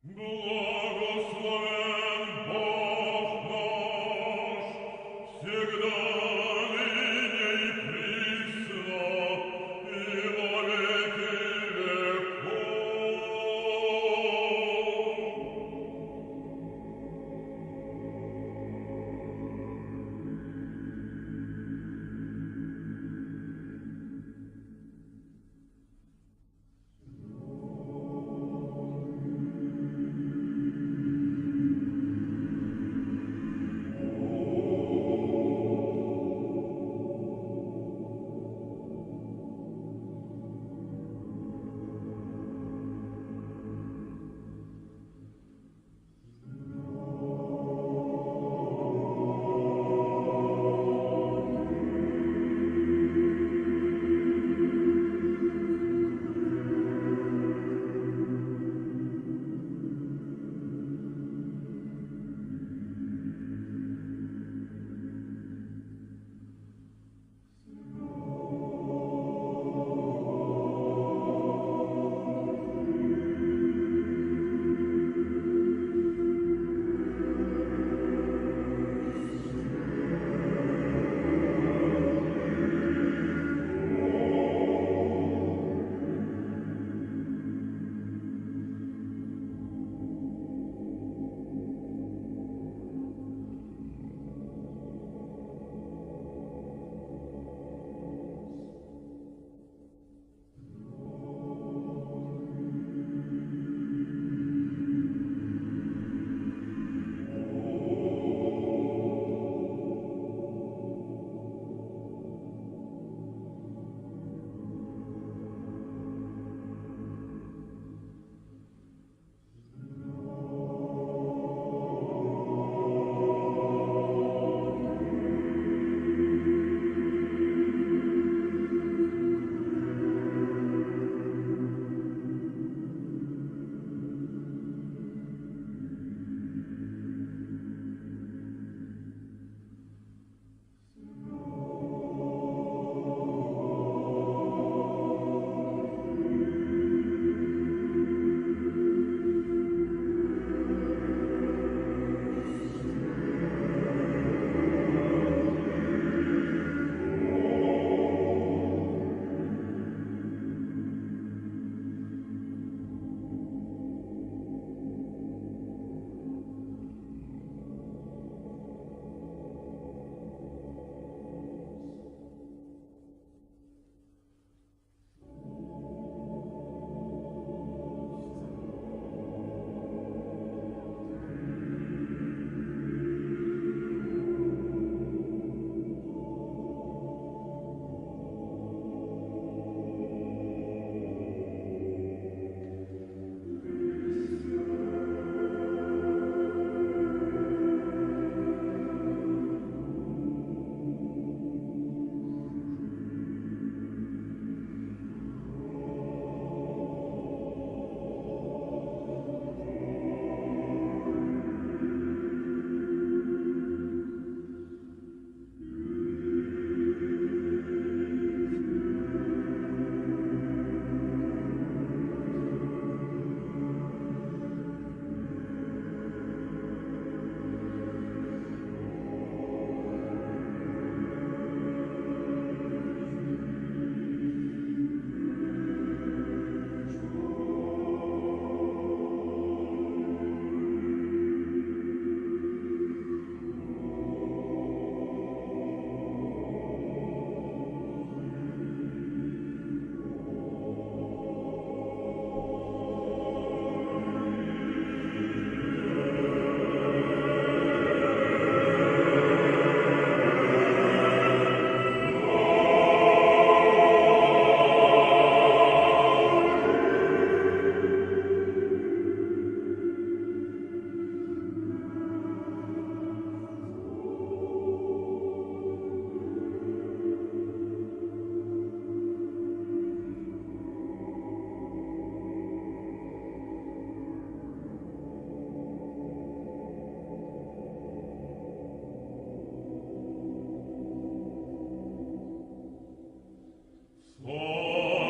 Сам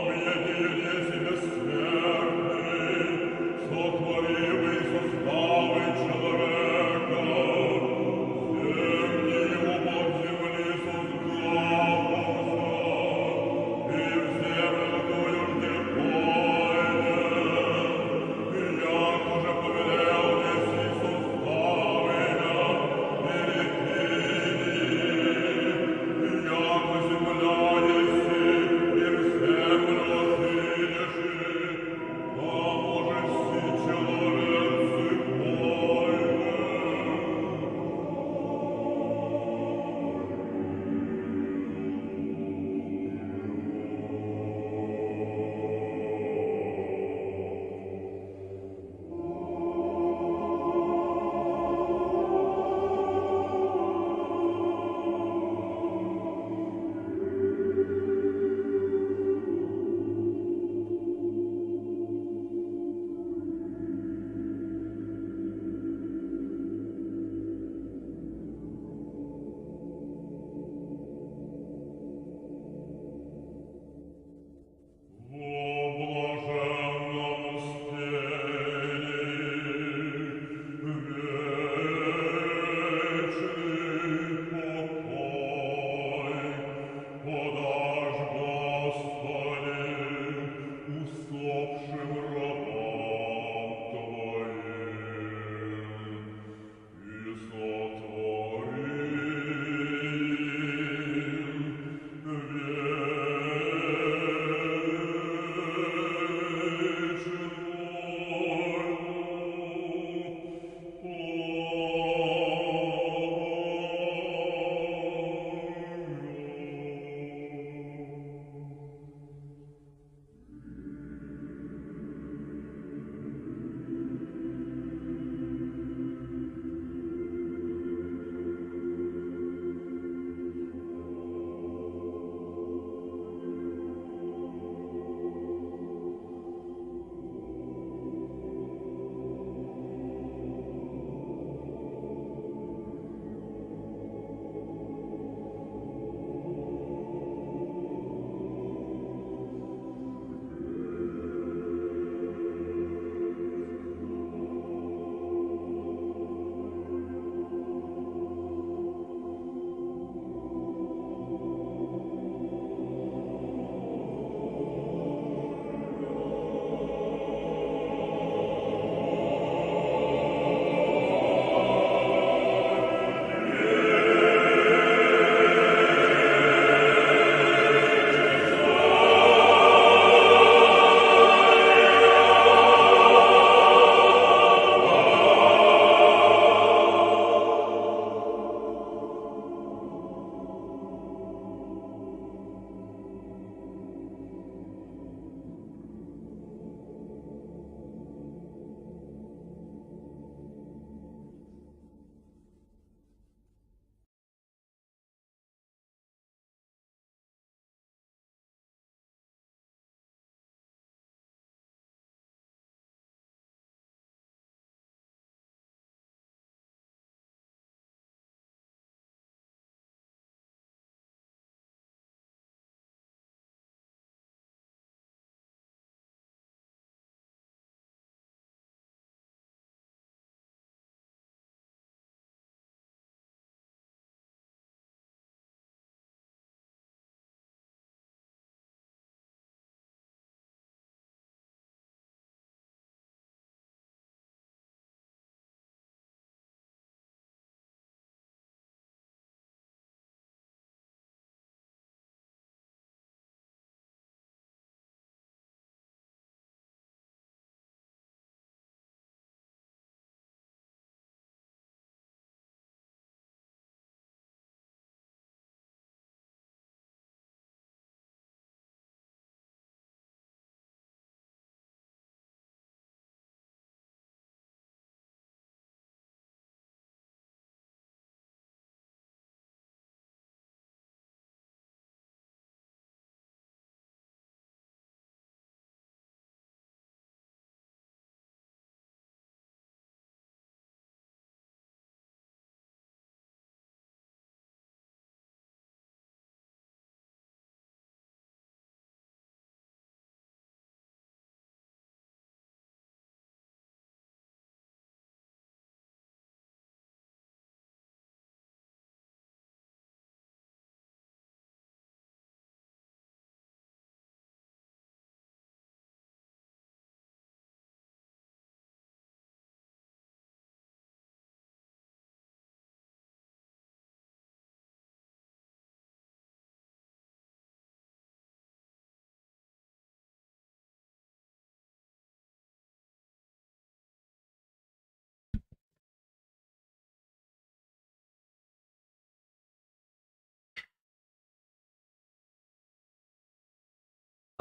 едине себе смертный, сотвори вы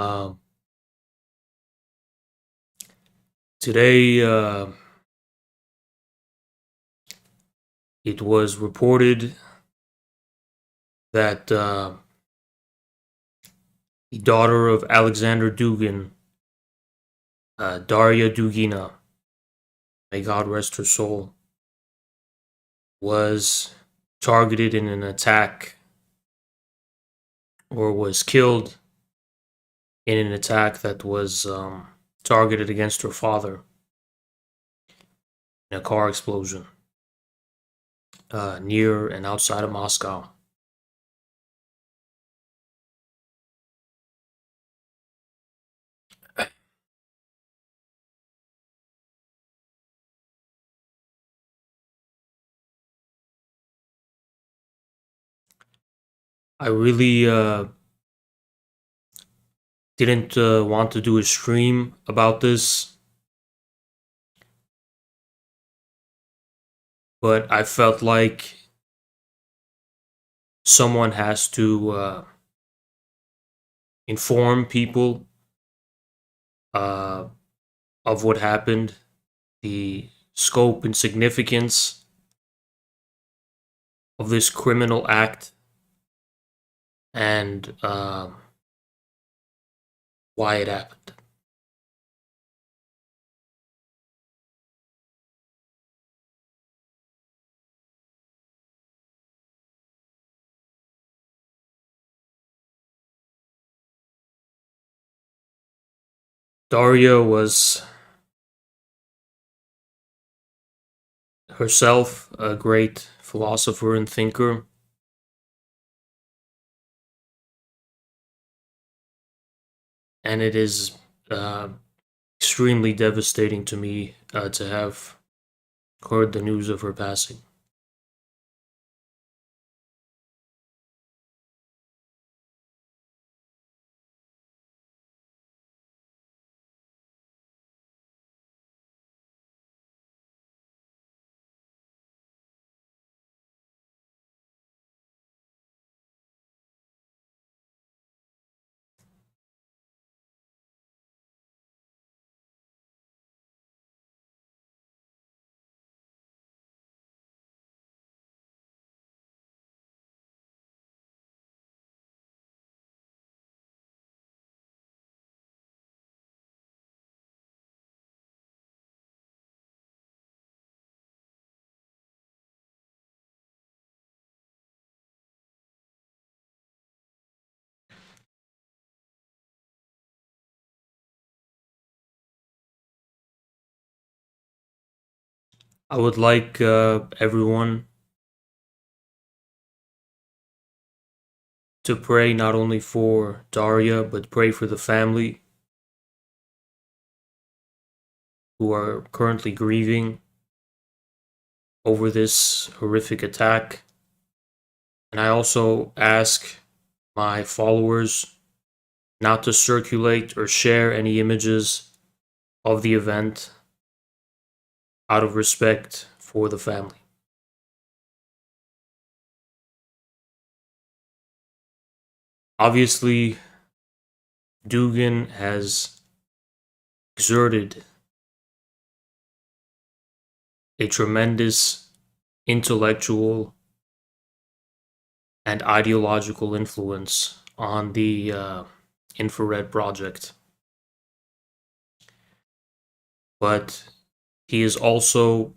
Um, Today, it was reported that the daughter of Alexander Dugin, Daria Dugina, may God rest her soul, was targeted in an attack or was killed in an attack that was targeted against her father in a car explosion near and outside of Moscow. I really didn't want to do a stream about this, but I felt like someone has to inform people uh, of what happened, the scope and significance of this criminal act, and why it happened. Daria was herself a great philosopher and thinker, and it is uh, extremely devastating to me to have heard the news of her passing. I would like everyone to pray not only for Daria, but pray for the family who are currently grieving over this horrific attack. And I also ask my followers not to circulate or share any images of the event out of respect for the family. Obviously, Dugin has exerted a tremendous intellectual and ideological influence on the infrared project. But he is also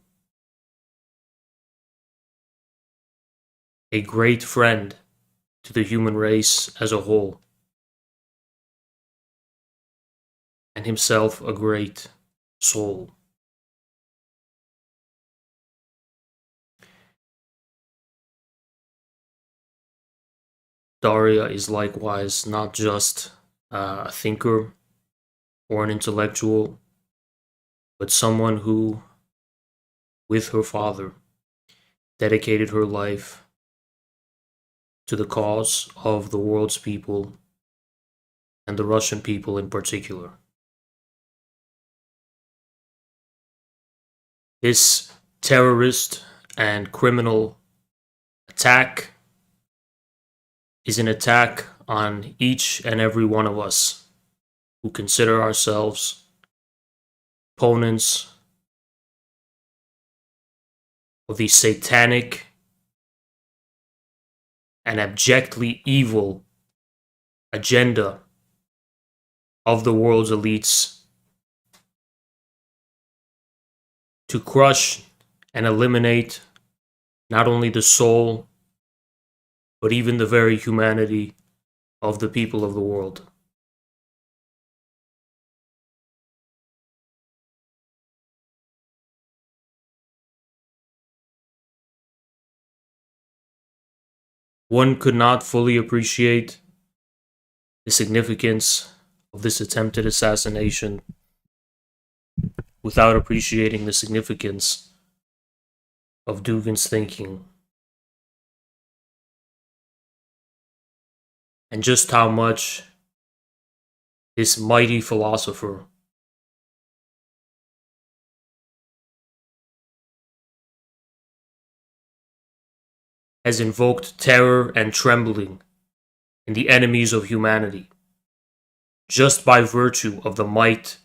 a great friend to the human race as a whole, and himself a great soul. Daria is likewise not just a thinker or an intellectual, but someone who, with her father, dedicated her life to the cause of the world's people and the Russian people in particular. This terrorist and criminal attack is an attack on each and every one of us who consider ourselves opponents of the satanic and abjectly evil agenda of the world's elites to crush and eliminate not only the soul, but even the very humanity of the people of the world. One could not fully appreciate the significance of this attempted assassination without appreciating the significance of Dugin's thinking and just how much this mighty philosopher has invoked terror and trembling in the enemies of humanity just by virtue of the might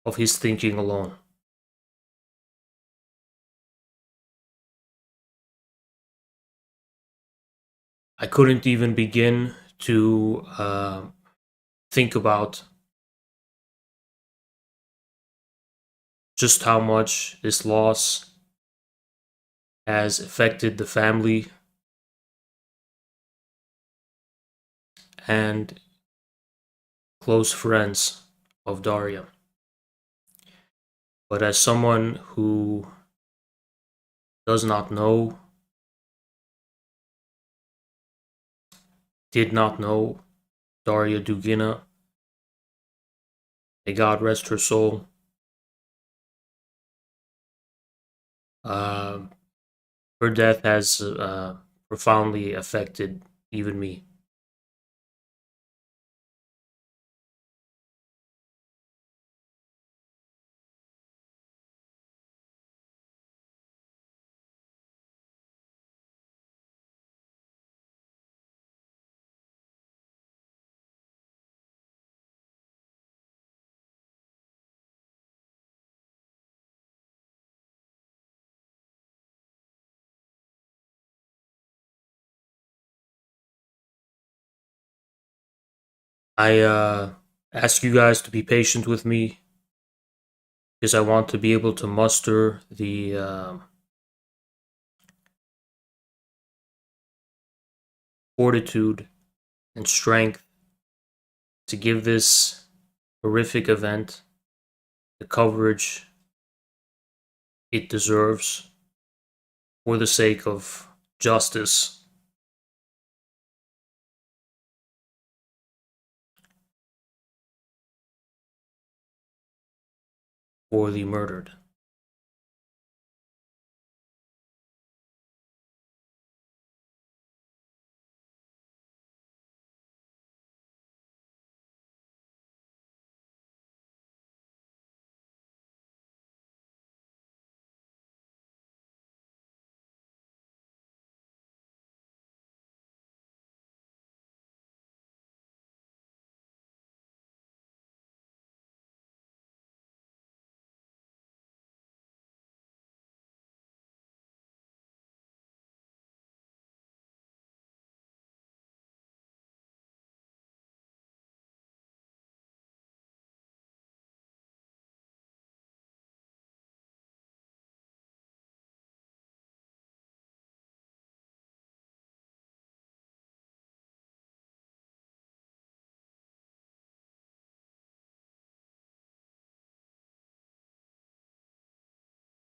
of his thinking alone. I couldn't even begin to think about just how much this loss has affected the family and close friends of Daria. But as someone who does not know, did not know Daria Dugina, may God rest her soul, her death has profoundly affected even me. I ask you guys to be patient with me because I want to be able to muster the fortitude and strength to give this horrific event the coverage it deserves for the sake of justice for the murdered.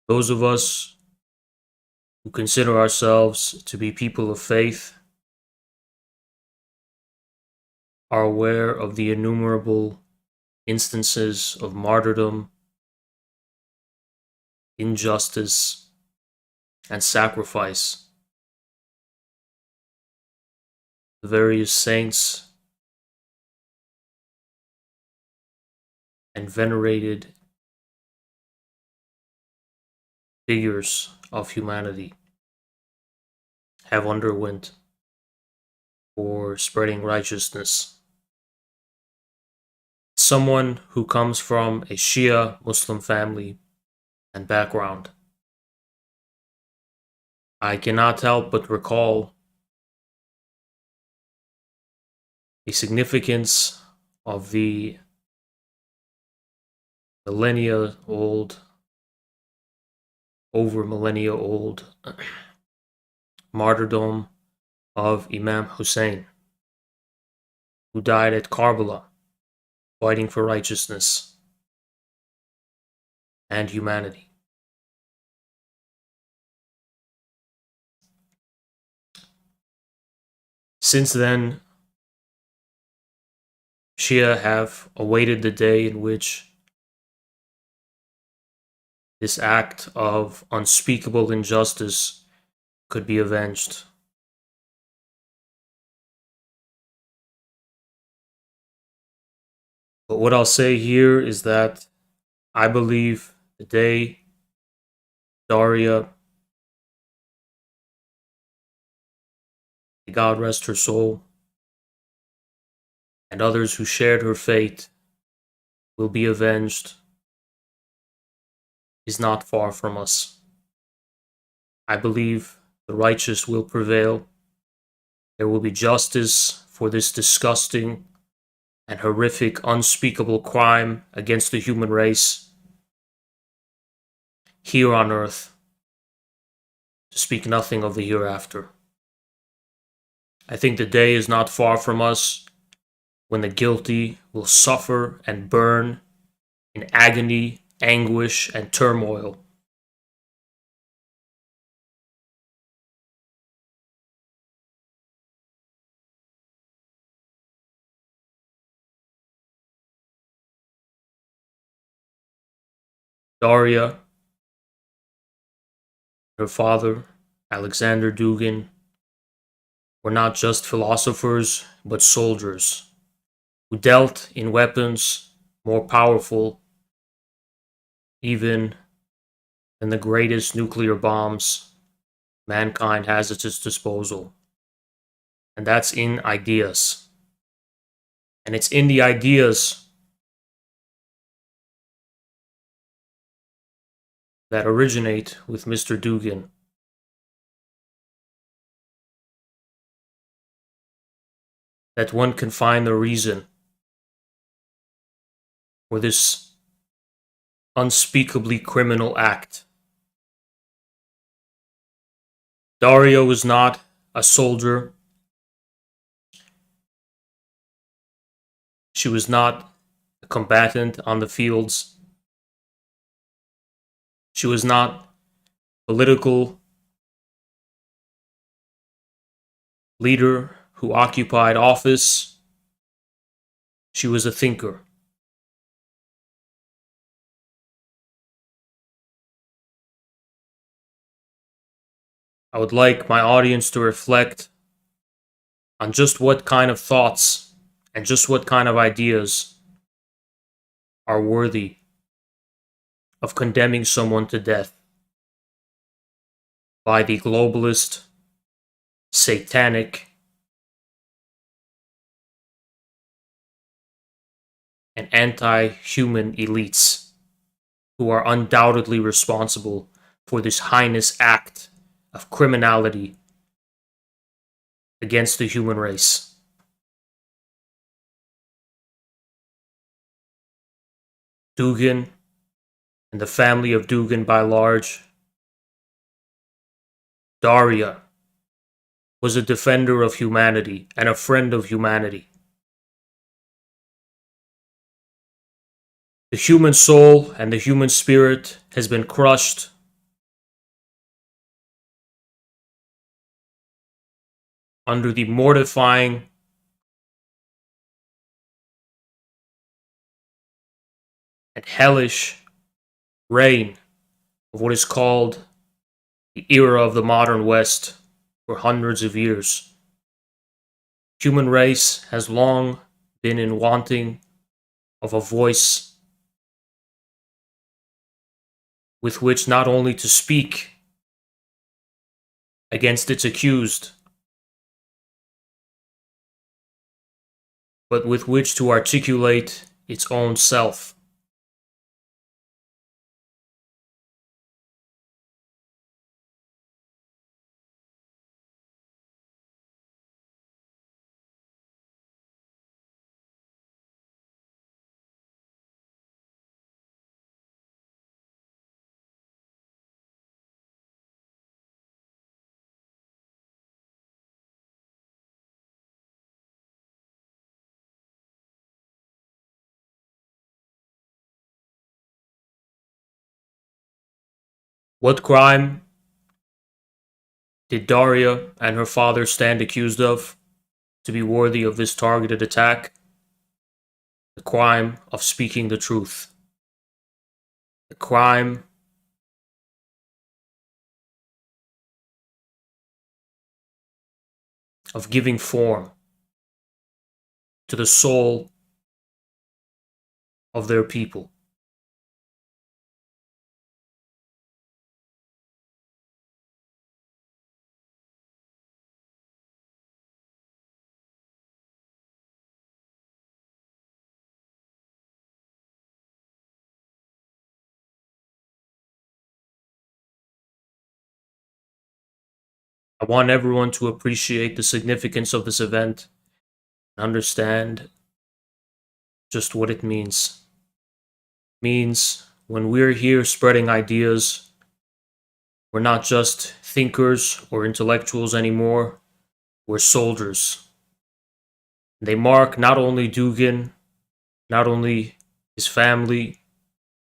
Those of us who consider ourselves to be people of faith are aware of the innumerable instances of martyrdom, injustice, and sacrifice. The various saints and venerated figures of humanity have underwent for spreading righteousness someone who comes from a Shia Muslim family and background, I cannot help but recall the significance of the millennia old, over millennia old martyrdom of Imam Hussein, who died at Karbala fighting for righteousness and humanity. Since then, Shia have awaited the day in which this act of unspeakable injustice could be avenged. But what I'll say here is that I believe the day Daria, may God rest her soul, and others who shared her fate will be avenged, is not far from us. I believe the righteous will prevail. There will be justice for this disgusting and horrific, unspeakable crime against the human race here on earth, to speak nothing of the hereafter. I think the day is not far from us when the guilty will suffer and burn in agony, anguish, and turmoil. Daria, her father, Alexander Dugin, were not just philosophers, but soldiers who dealt in weapons more powerful even than the greatest nuclear bombs mankind has at its disposal. And that's in ideas. And it's in the ideas that originate with Mr. Dugin that one can find the reason for this unspeakably criminal act. Daria was not a soldier. She was not a combatant on the fields. She was not a political leader who occupied office. She was a thinker. I would like my audience to reflect on just what kind of thoughts and just what kind of ideas are worthy of condemning someone to death by the globalist, satanic, and anti-human elites who are undoubtedly responsible for this heinous act of criminality against the human race. Dugin and the family of Dugin by large. Daria was a defender of humanity and a friend of humanity. The human soul and the human spirit has been crushed under the mortifying and hellish reign of what is called the era of the modern West for hundreds of years. Human race has long been in wanting of a voice with which not only to speak against its accused, but with which to articulate its own self. What crime did Daria and her father stand accused of to be worthy of this targeted attack? The crime of speaking the truth. The crime of giving form to the soul of their people. I want everyone to appreciate the significance of this event and understand just what it means. It means when we're here spreading ideas, we're not just thinkers or intellectuals anymore, we're soldiers. They mark not only Dugin, not only his family,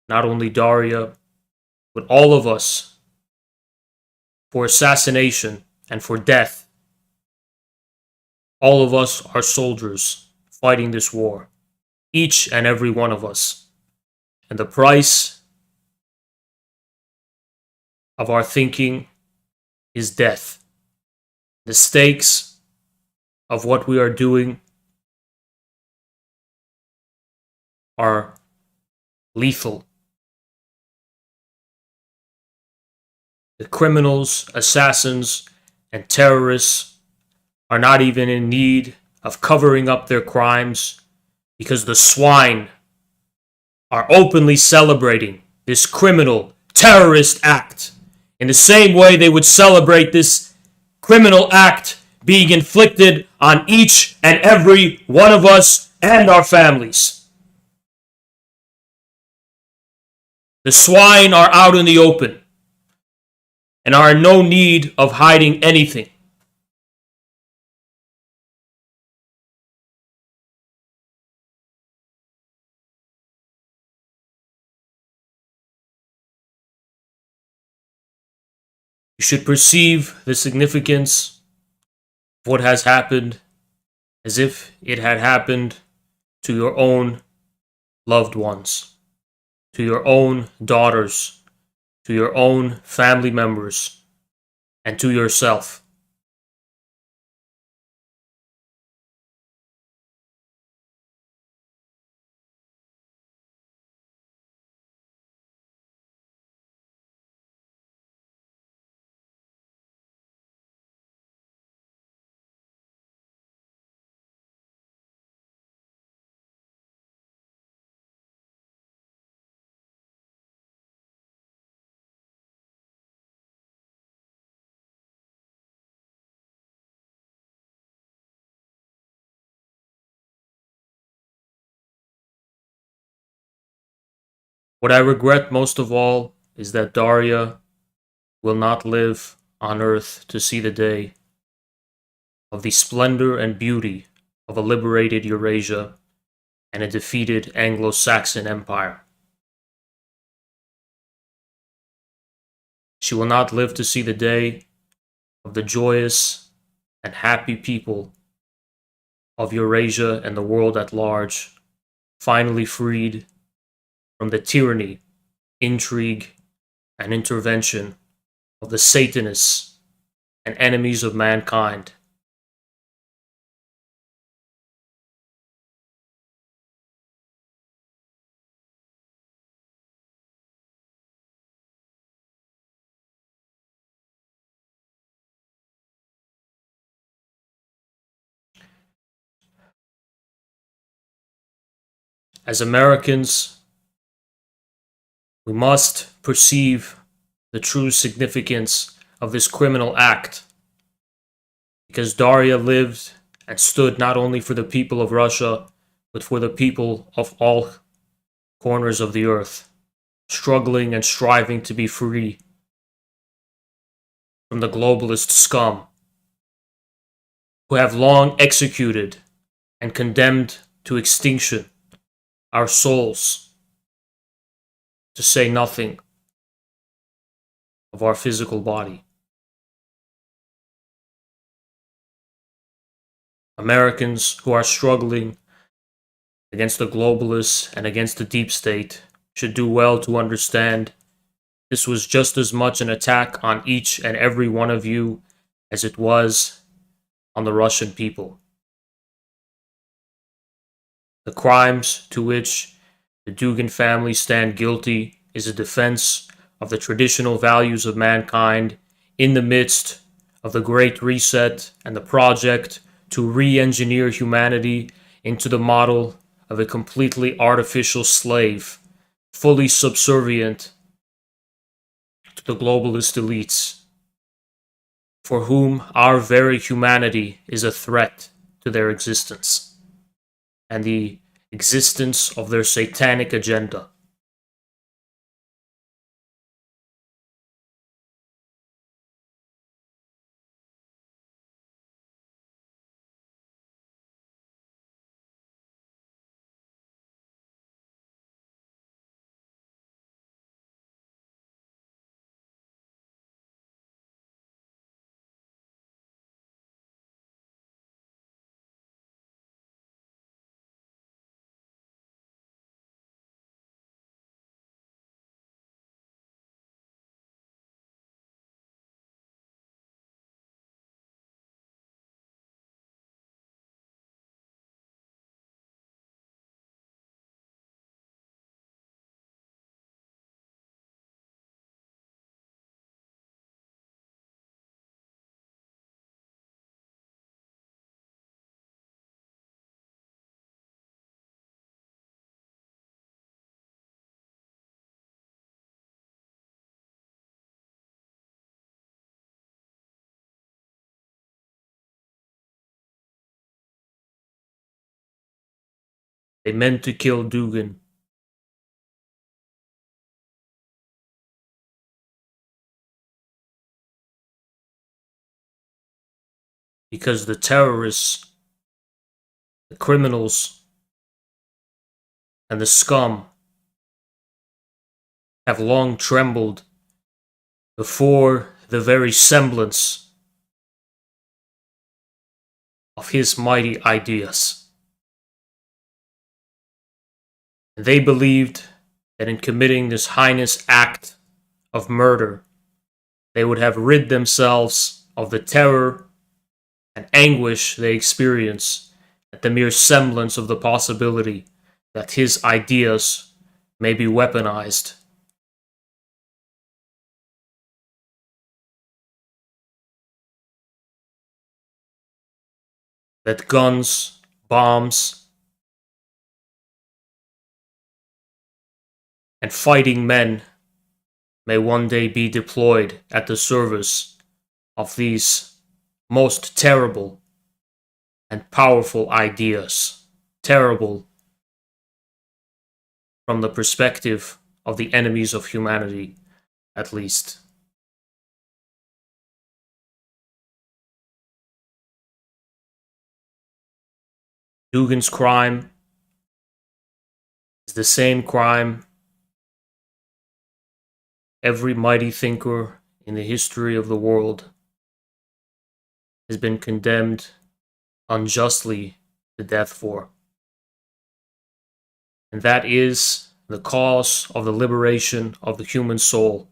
not only Daria, but all of us for assassination and for death. All of us are soldiers fighting this war. Each and every one of us. And the price of our thinking is death. The stakes of what we are doing are lethal. The criminals, assassins, and terrorists are not even in need of covering up their crimes because the swine are openly celebrating this criminal terrorist act in the same way they would celebrate this criminal act being inflicted on each and every one of us and our families. The swine are out in the open and are in no need of hiding anything. You should perceive the significance of what has happened as if it had happened to your own loved ones, to your own daughters, to your own family members, and to yourself. What I regret most of all is that Daria will not live on Earth to see the day of the splendor and beauty of a liberated Eurasia and a defeated Anglo-Saxon empire. She will not live to see the day of the joyous and happy people of Eurasia and the world at large, finally freed from the tyranny, intrigue, and intervention of the Satanists and enemies of mankind. as Americans, we must perceive the true significance of this criminal act, because Daria lived and stood not only for the people of Russia, but for the people of all corners of the earth, struggling and striving to be free from the globalist scum who have long executed and condemned to extinction our souls, to say nothing of our physical body. Americans who are struggling against the globalists and against the deep state should do well to understand this was just as much an attack on each and every one of you as it was on the Russian people. The crimes to which the Dugin family stand guilty is a defense of the traditional values of mankind in the midst of the Great Reset and the project to re-engineer humanity into the model of a completely artificial slave, fully subservient to the globalist elites, for whom our very humanity is a threat to their existence and the existence of their satanic agenda. They meant to kill Dugin, because the terrorists, the criminals, and the scum have long trembled before the very semblance of his mighty ideas. They believed that in committing this heinous act of murder, they would have rid themselves of the terror and anguish they experience at the mere semblance of the possibility that his ideas may be weaponized. That guns, bombs, and fighting men may one day be deployed at the service of these most terrible and powerful ideas. Terrible from the perspective of the enemies of humanity, at least. Dugin's crime is the same crime every mighty thinker in the history of the world has been condemned unjustly to death for. And that is the cause of the liberation of the human soul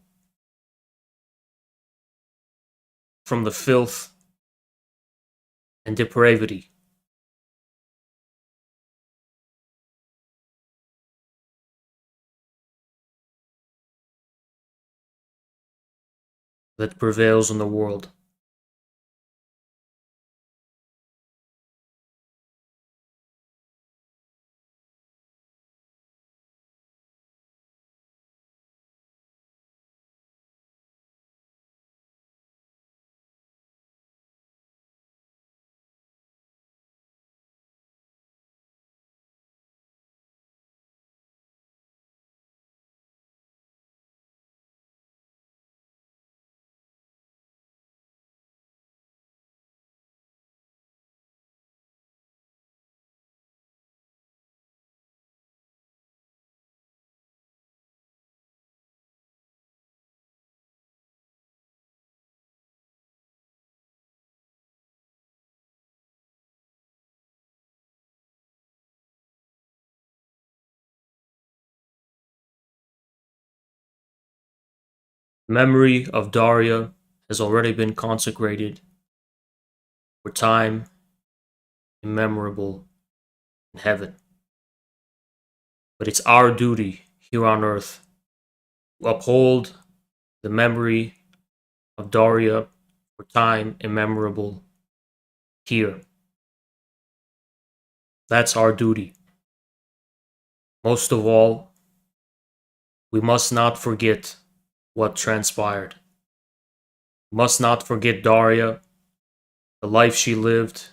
from the filth and depravity that prevails in the world. The memory of Daria has already been consecrated for time immemorable in heaven. But it's our duty here on earth to uphold the memory of Daria for time immemorable here. That's our duty. Most of all, we must not forget what transpired. We must not forget Daria, the life she lived,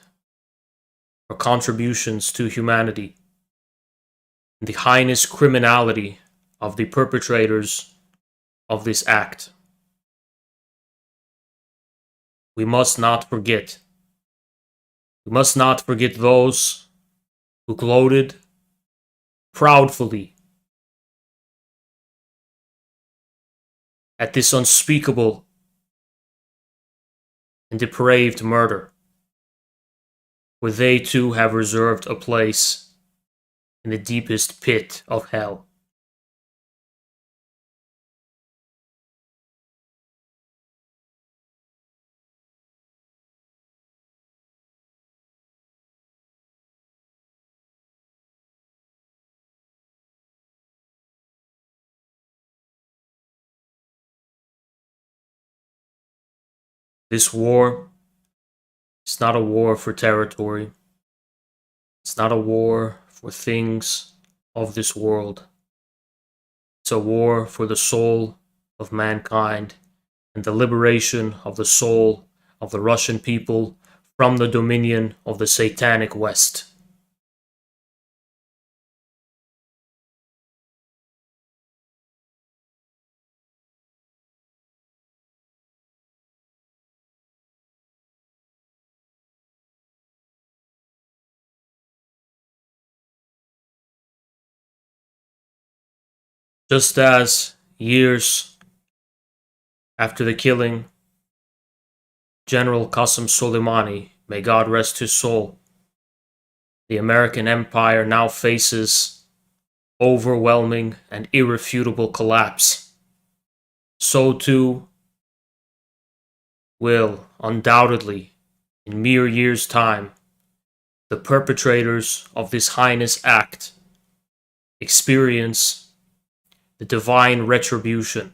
her contributions to humanity, and the heinous criminality of the perpetrators of this act. We must not forget. We must not forget those who gloated proudly at this unspeakable and depraved murder, where they too have reserved a place in the deepest pit of hell. This war is not a war for territory. It's not a war for things of this world. It's a war for the soul of mankind and the liberation of the soul of the Russian people from the dominion of the satanic West. Just as years after the killing, General Qasem Soleimani, may God rest his soul, the American empire now faces overwhelming and irrefutable collapse, so too will, undoubtedly, in mere years' time, the perpetrators of this heinous act experience the divine retribution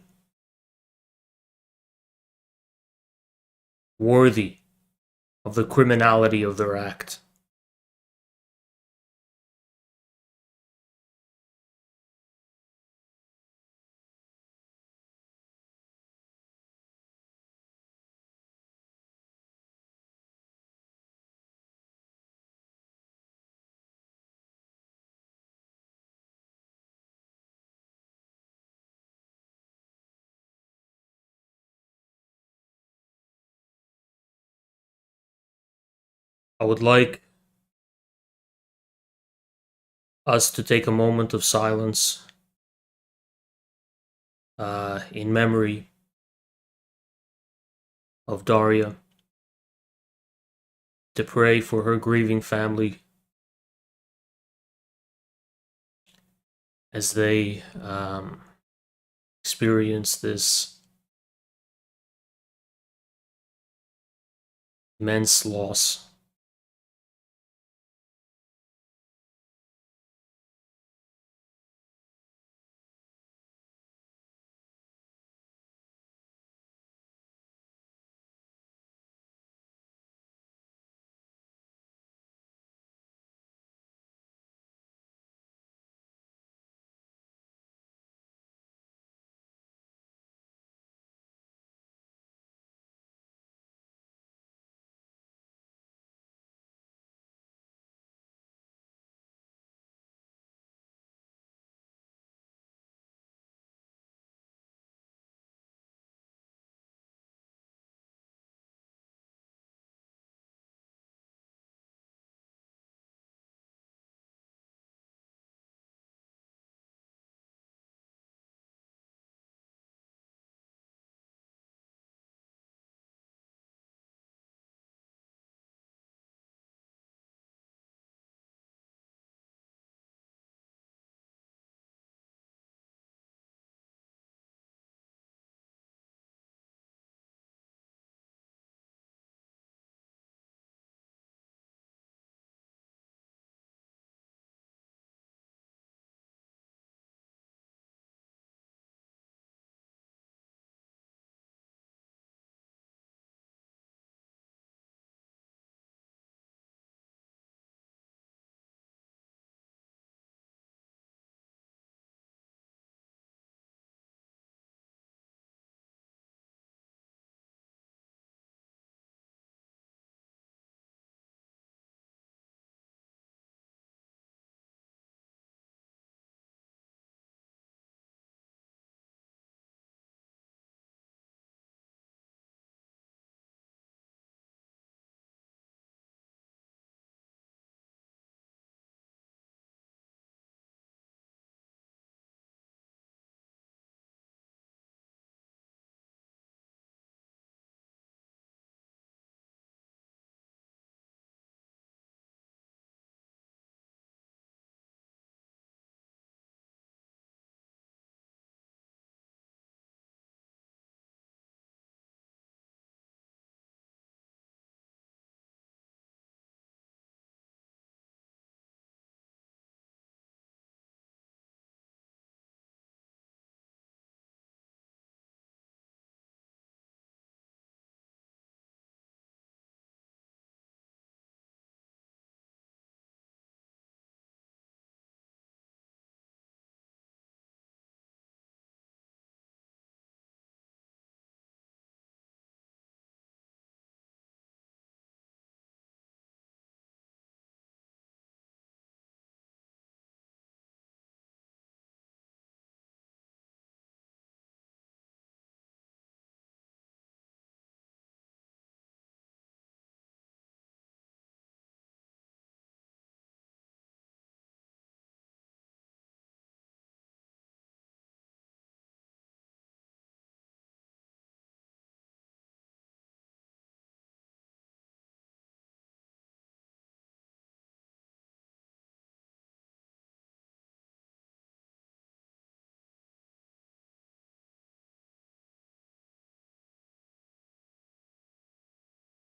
worthy of the criminality of their act. I would like us to take a moment of silence in memory of Daria, to pray for her grieving family as they experience this immense loss.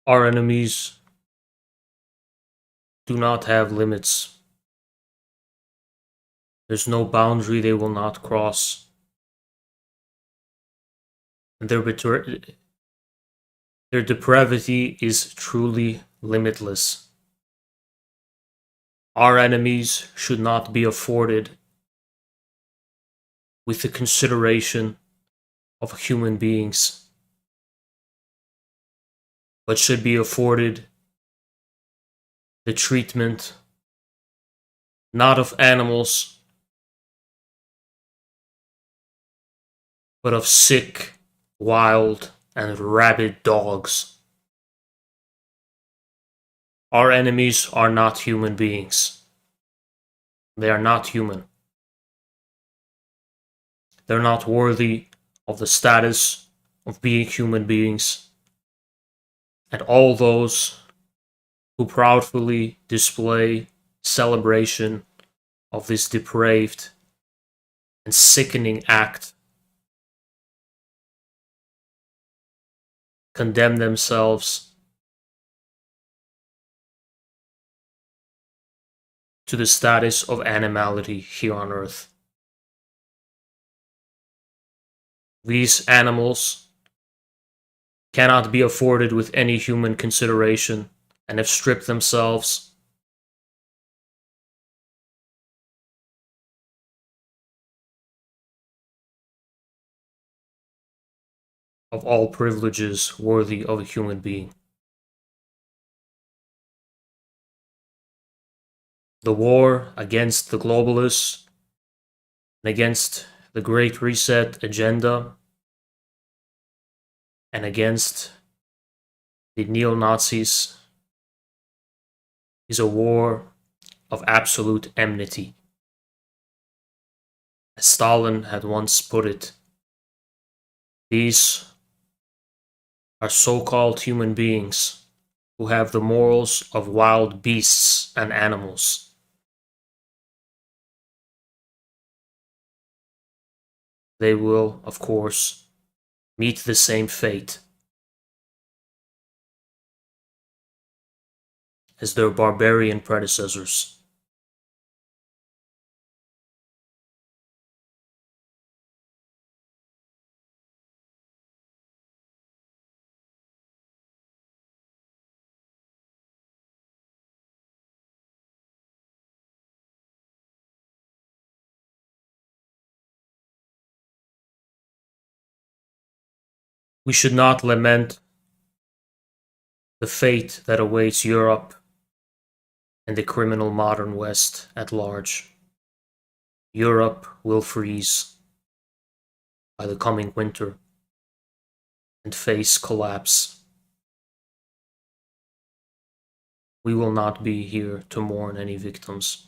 Our enemies do not have limits. There's no boundary they will not cross. And their depravity is truly limitless. Our enemies should not be afforded with the consideration of human beings, but should be afforded the treatment not of animals, but of sick, wild, and rabid dogs. Our enemies are not human beings. They are not human. They're not worthy of the status of being human beings. And all those who proudly display celebration of this depraved and sickening act condemn themselves to the status of animality here on earth. These animals cannot be afforded with any human consideration and have stripped themselves of all privileges worthy of a human being. The war against the globalists and against the Great Reset agenda and against the neo-Nazis is a war of absolute enmity. As Stalin had once put it, these are so-called human beings who have the morals of wild beasts and animals. They will, of course, meet the same fate as their barbarian predecessors. We should not lament the fate that awaits Europe and the criminal modern West at large. Europe will freeze by the coming winter and face collapse. We will not be here to mourn any victims.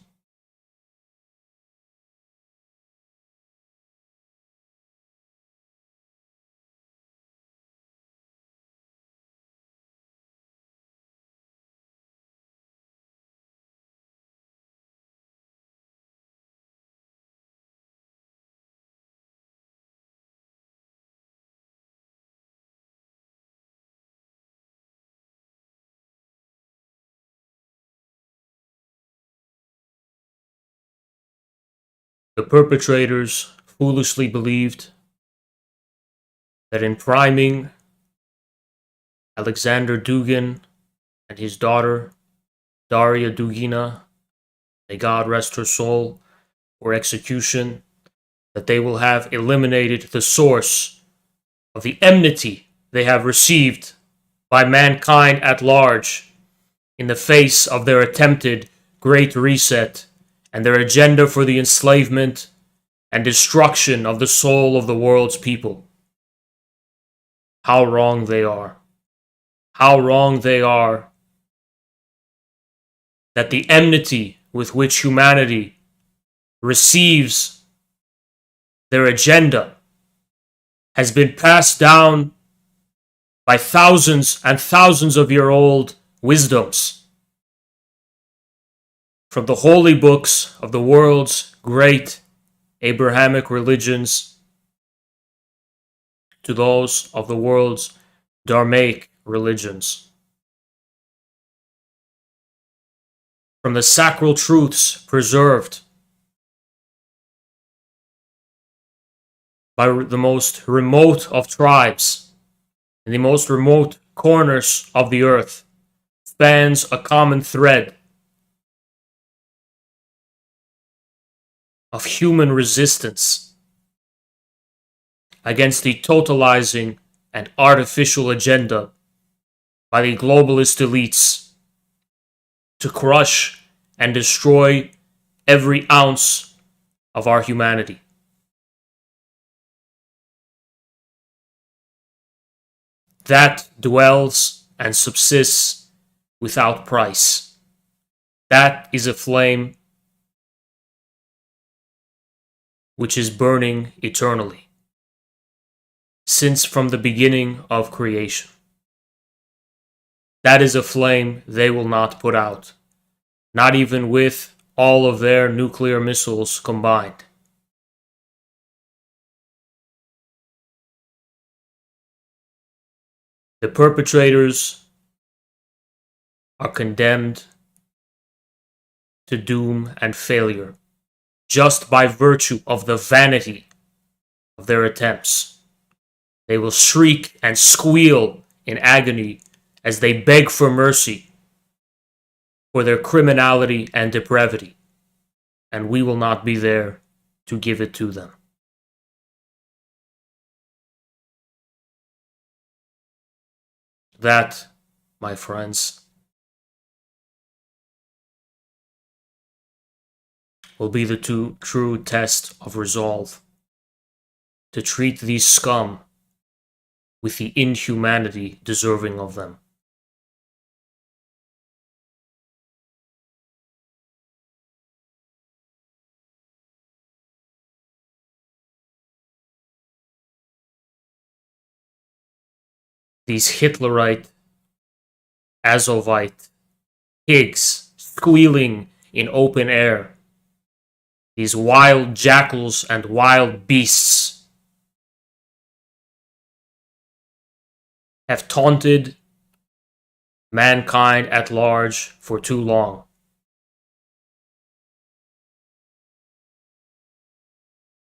The perpetrators foolishly believed that in priming Alexander Dugin and his daughter, Daria Dugina, may God rest her soul, for execution, that they will have eliminated the source of the enmity they have received by mankind at large in the face of their attempted Great Reset and their agenda for the enslavement and destruction of the soul of the world's people. How wrong they are. How wrong they are that the enmity with which humanity receives their agenda has been passed down by thousands and thousands of year old wisdoms from the holy books of the world's great Abrahamic religions to those of the world's Dharmic religions. from the sacral truths preserved by the most remote of tribes in the most remote corners of the earth spans a common thread of human resistance against the totalizing and artificial agenda by the globalist elites to crush and destroy every ounce of our humanity. That dwells and subsists without price. That is a flame which is burning eternally, since from the beginning of creation. That is a flame they will not put out, not even with all of their nuclear missiles combined. The perpetrators are condemned to doom and failure just by virtue of the vanity of their attempts. They will shriek and squeal in agony as they beg for mercy for their criminality and depravity, and we will not be there to give it to them. That, my friends, will be the true test of resolve to treat these scum with the inhumanity deserving of them. These Hitlerite, Azovite pigs squealing in open air, these wild jackals and wild beasts, have taunted mankind at large for too long.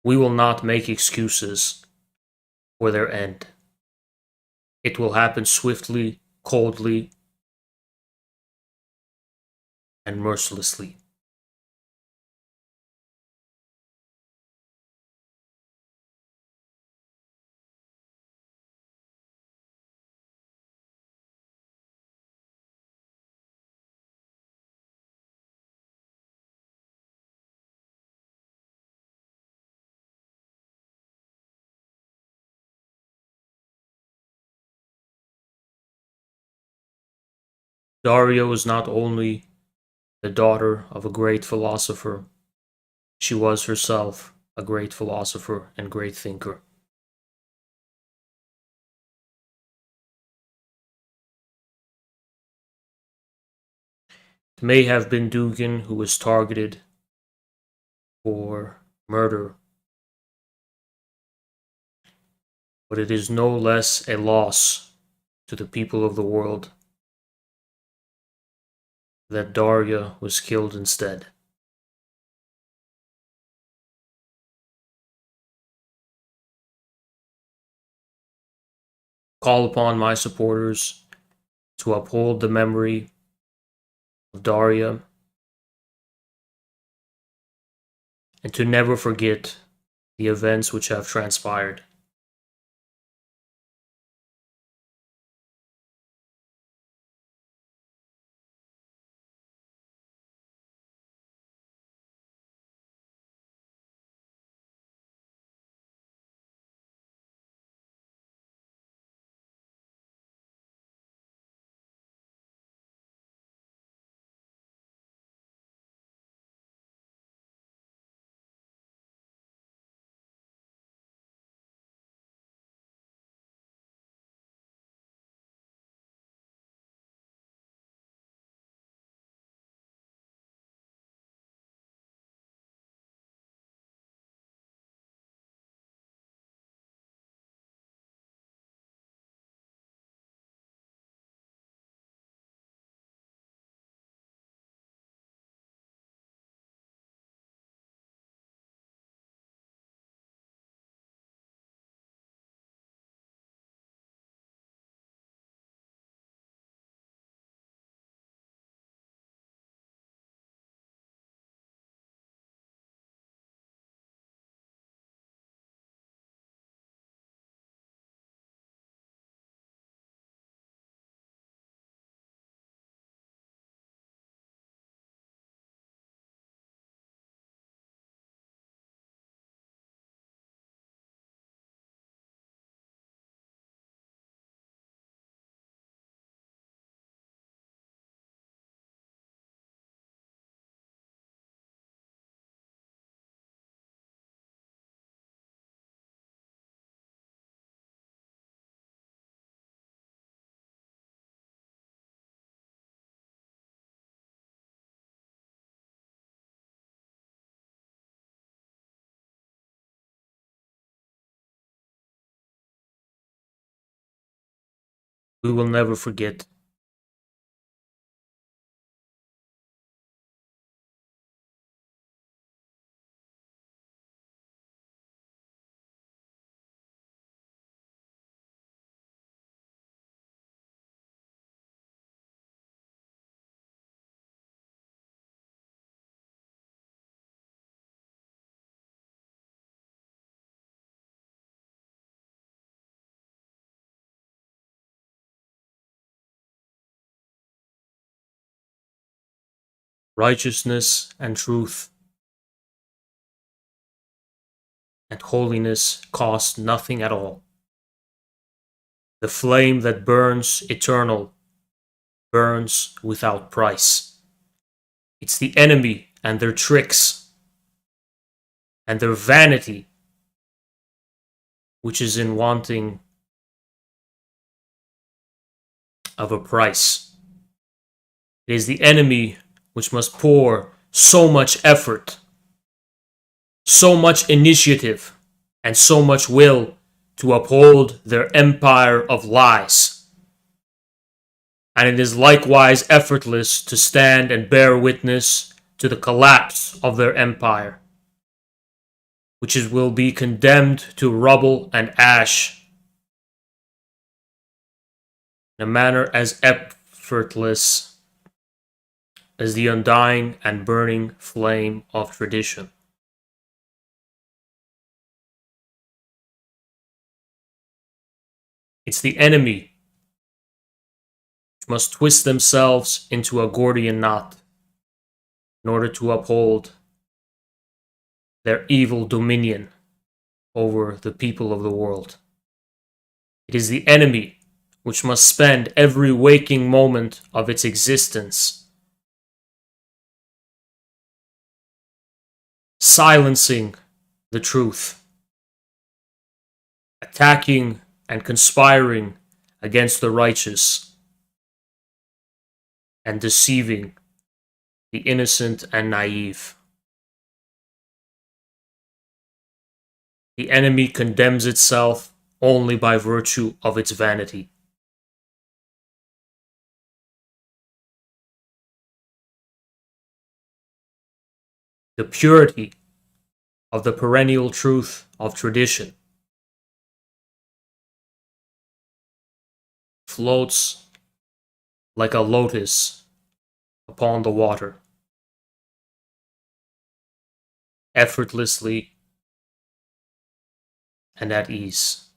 We will not make excuses for their end. It will happen swiftly, coldly, and mercilessly. Daria was not only the daughter of a great philosopher, she was herself a great philosopher and great thinker. It may have been Dugin who was targeted for murder, but it is no less a loss to the people of the world that Daria was killed instead. Call upon my supporters to uphold the memory of Daria and to never forget the events which have transpired. We will never forget. Righteousness and truth and holiness cost nothing at all. The flame that burns eternal burns without price. It's the enemy and their tricks and their vanity which is in wanting of a price. It is the enemy which must pour so much effort, so much initiative, and so much will to uphold their empire of lies. And it is likewise effortless to stand and bear witness to the collapse of their empire, which will be condemned to rubble and ash in a manner as effortless as the undying and burning flame of tradition. It's the enemy which must twist themselves into a Gordian knot in order to uphold their evil dominion over the people of the world. It is the enemy which must spend every waking moment of its existence silencing the truth, attacking and conspiring against the righteous, and deceiving the innocent and naive. The enemy condemns itself only by virtue of its vanity. The purity of the perennial truth of tradition floats like a lotus upon the water, effortlessly and at ease.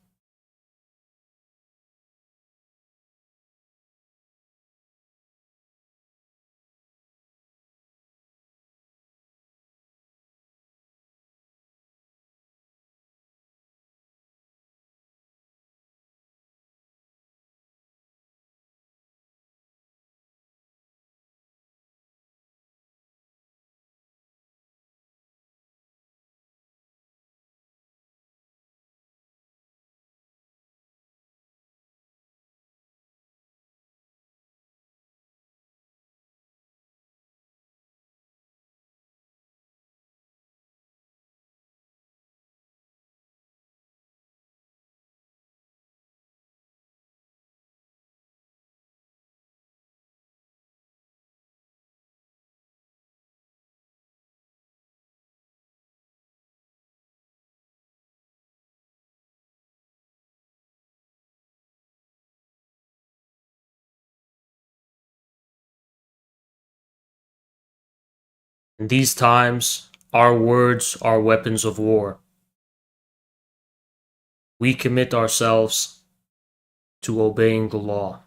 In these times, our words are weapons of war. We commit ourselves to obeying the law,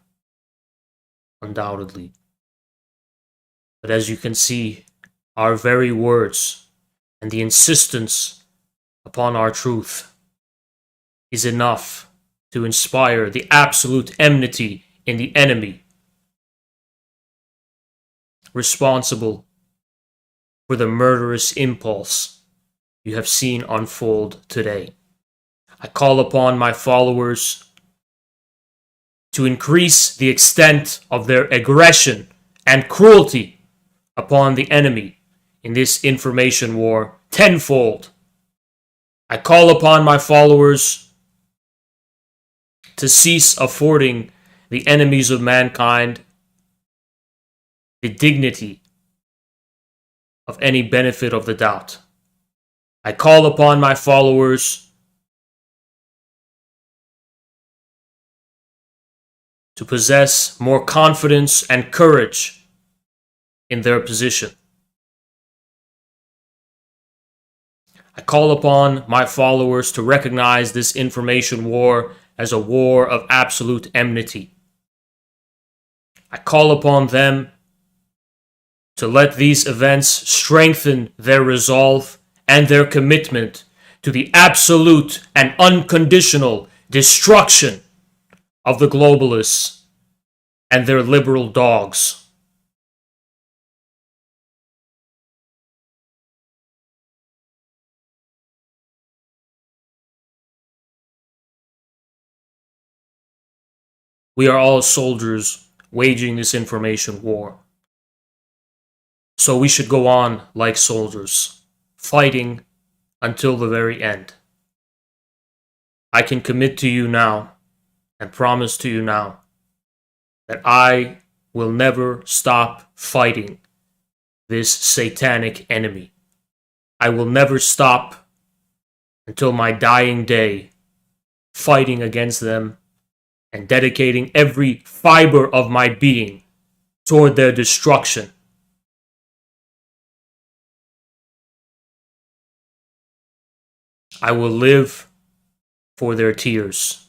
undoubtedly. But as you can see, our very words and the insistence upon our truth is enough to inspire the absolute enmity in the enemy, responsible for the murderous impulse you have seen unfold today. I call upon my followers to increase the extent of their aggression and cruelty upon the enemy in this information war tenfold. I call upon my followers to cease affording the enemies of mankind the dignity of any benefit of the doubt. I call upon my followers to possess more confidence and courage in their position. I call upon my followers to recognize this information war as a war of absolute enmity. I call upon them to let these events strengthen their resolve and their commitment to the absolute and unconditional destruction of the globalists and their liberal dogs. We are all soldiers waging this information war. So we should go on like soldiers, fighting until the very end. I can commit to you now and promise to you now that I will never stop fighting this satanic enemy. I will never stop until my dying day fighting against them and dedicating every fiber of my being toward their destruction. I will live for their tears.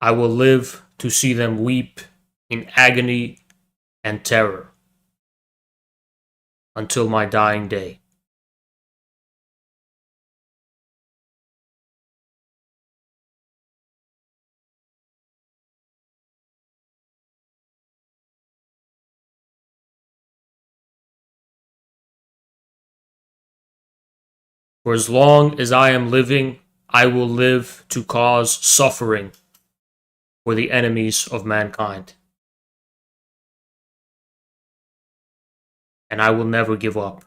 I will live to see them weep in agony and terror until my dying day. For as long as I am living, I will live to cause suffering for the enemies of mankind. And I will never give up.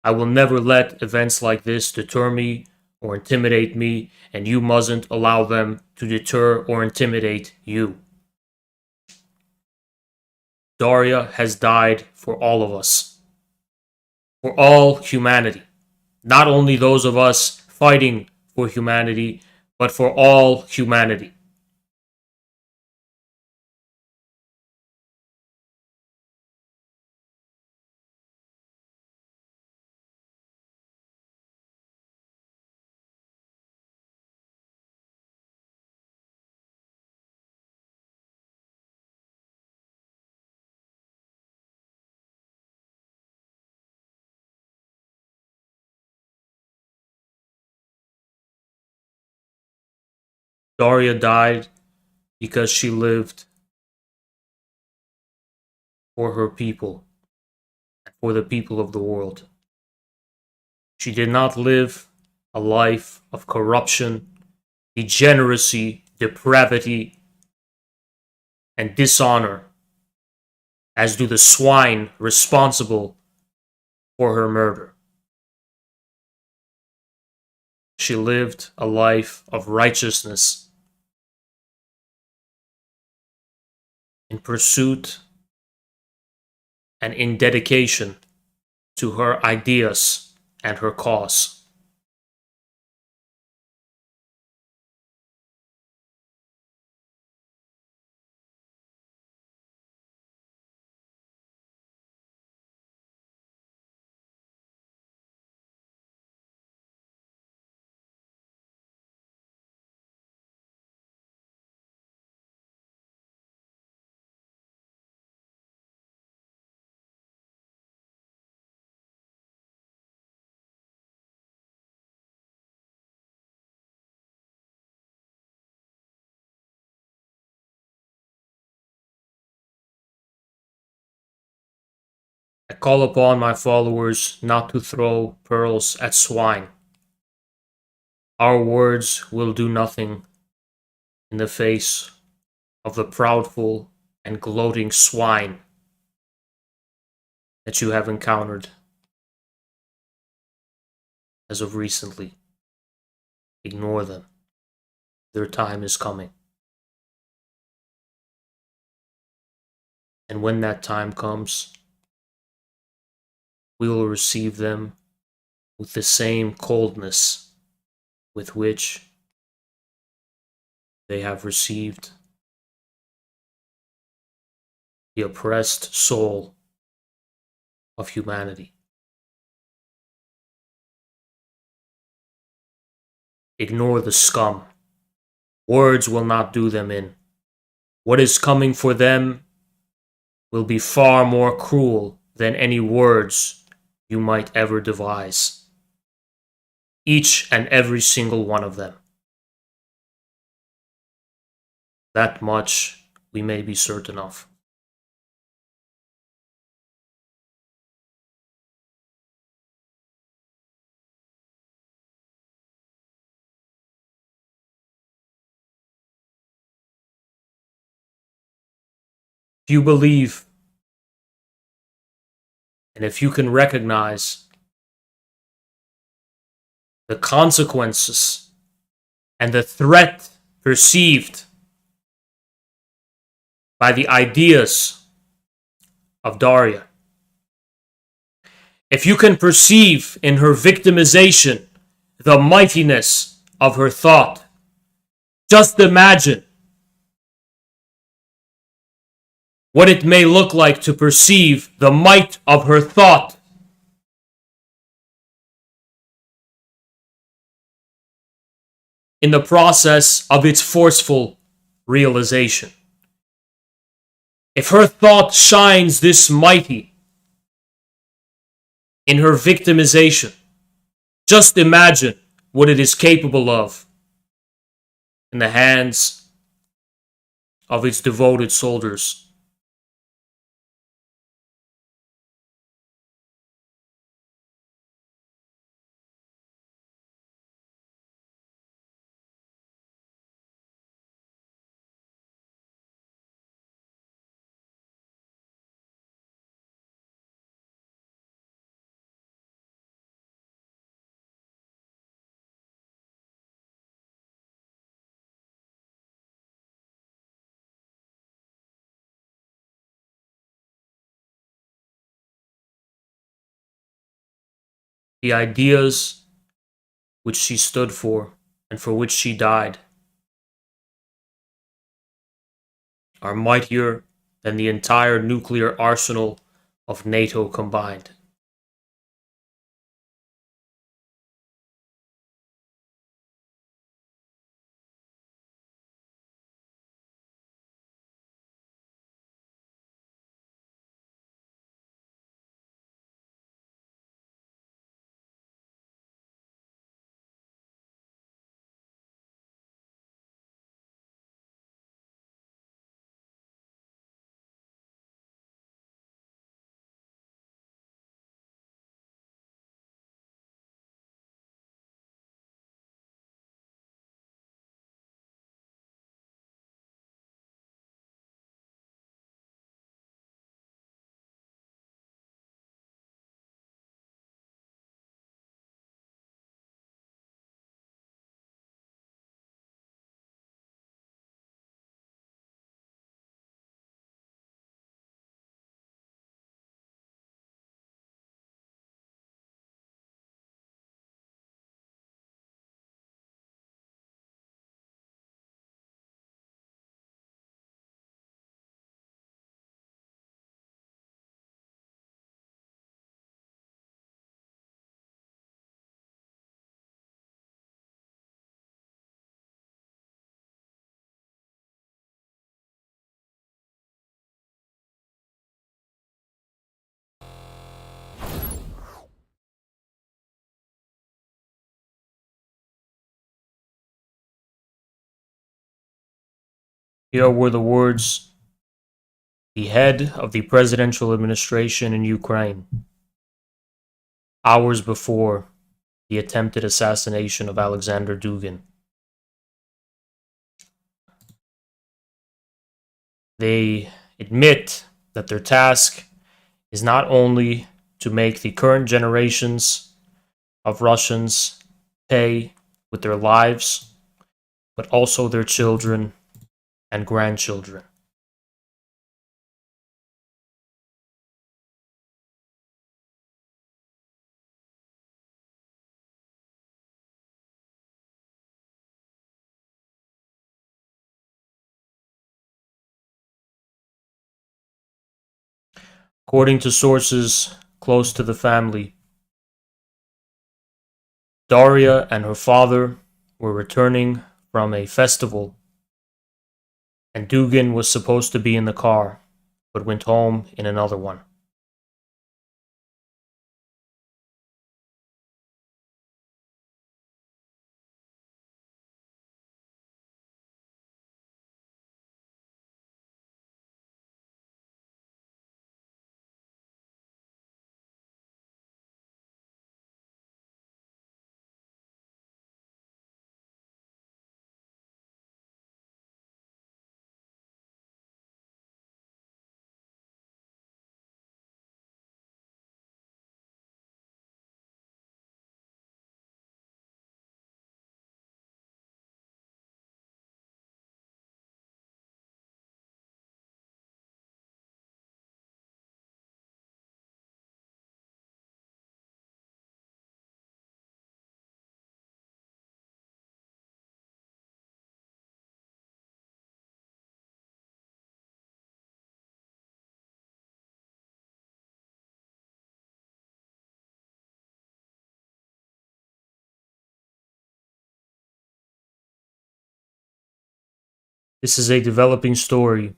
I will never let events like this deter me or intimidate me, and you mustn't allow them to deter or intimidate you. Daria has died for all of us, for all humanity. Not only those of us fighting for humanity, but for all humanity. Daria died because she lived for her people, for the people of the world. She did not live a life of corruption, degeneracy, depravity, and dishonor, as do the swine responsible for her murder. She lived a life of righteousness in pursuit and in dedication to her ideas and her cause. I call upon my followers not to throw pearls at swine. Our words will do nothing in the face of the proudful and gloating swine that you have encountered as of recently. Ignore them. Their time is coming. And when that time comes, we will receive them with the same coldness with which they have received the oppressed soul of humanity. Ignore the scum. Words will not do them in. What is coming for them will be far more cruel than any words you might ever devise. Each and every single one of them. That much we may be certain of. If you believe, and if you can recognize the consequences and the threat perceived by the ideas of Daria, if you can perceive in her victimization the mightiness of her thought, just imagine what it may look like to perceive the might of her thought in the process of its forceful realization. If her thought shines this mighty in her victimization, just imagine what it is capable of in the hands of its devoted soldiers. The ideas which she stood for and for which she died are mightier than the entire nuclear arsenal of NATO combined. Here were the words the head of the presidential administration in Ukraine, hours before the attempted assassination of Alexander Dugin. They admit that their task is not only to make the current generations of Russians pay with their lives, but also their children and grandchildren. According to sources close to the family, Daria and her father were returning from a festival, and Dugin was supposed to be in the car, but went home in another one. This is a developing story,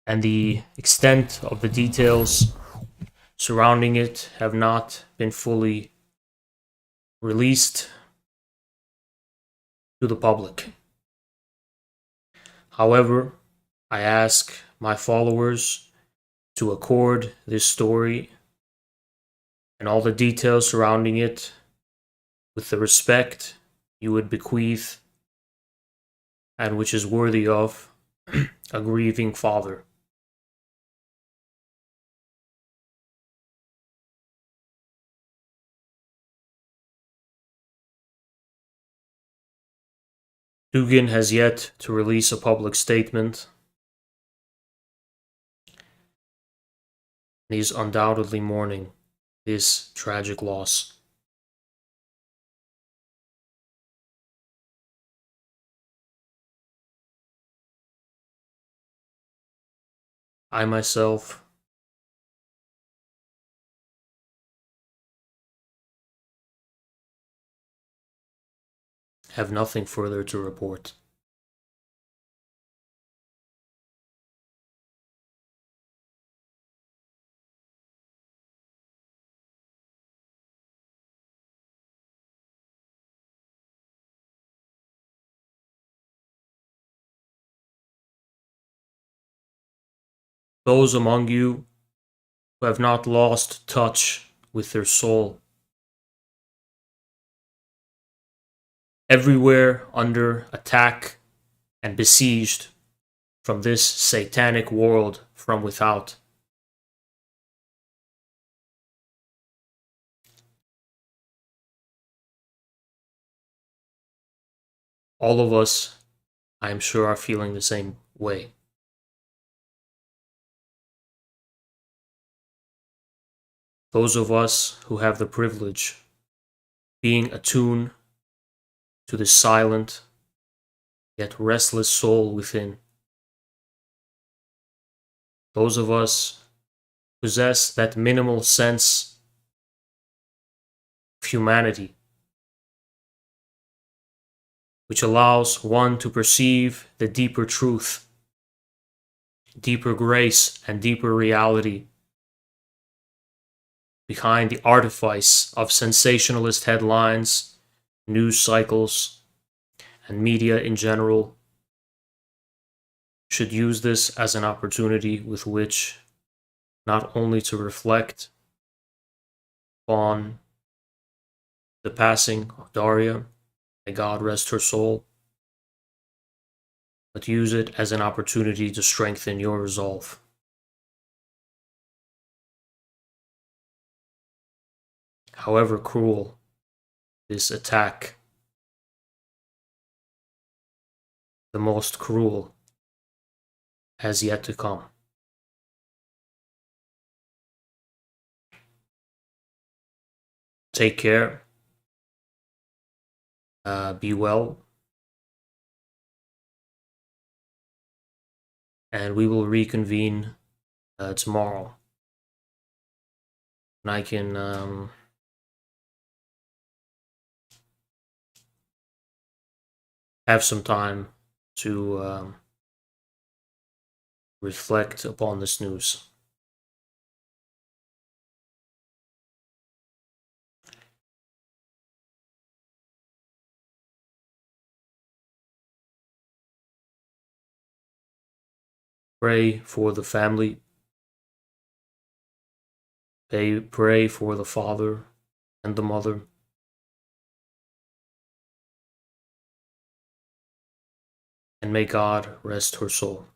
and the extent of the details surrounding it have not been fully released to the public. However, I ask my followers to accord this story and all the details surrounding it with the respect you would bequeath and which is worthy of a grieving father. Dugin has yet to release a public statement, and he is undoubtedly mourning this tragic loss. I myself have nothing further to report. Those among you who have not lost touch with their soul, everywhere under attack and besieged from this satanic world from without. All of us, I am sure, are feeling the same way. Those of us who have the privilege being attuned to the silent yet restless soul within. Those of us possess that minimal sense of humanity which allows one to perceive the deeper truth, deeper grace, and deeper reality behind the artifice of sensationalist headlines, news cycles, and media in general, should use this as an opportunity with which not only to reflect on the passing of Daria, may God rest her soul, but use it as an opportunity to strengthen your resolve. However cruel this attack, the most cruel has yet to come. Take care. Be well. And we will reconvene tomorrow, and I can have some time to reflect upon this news. Pray for the family. Pray for the father and the mother. And may God rest her soul.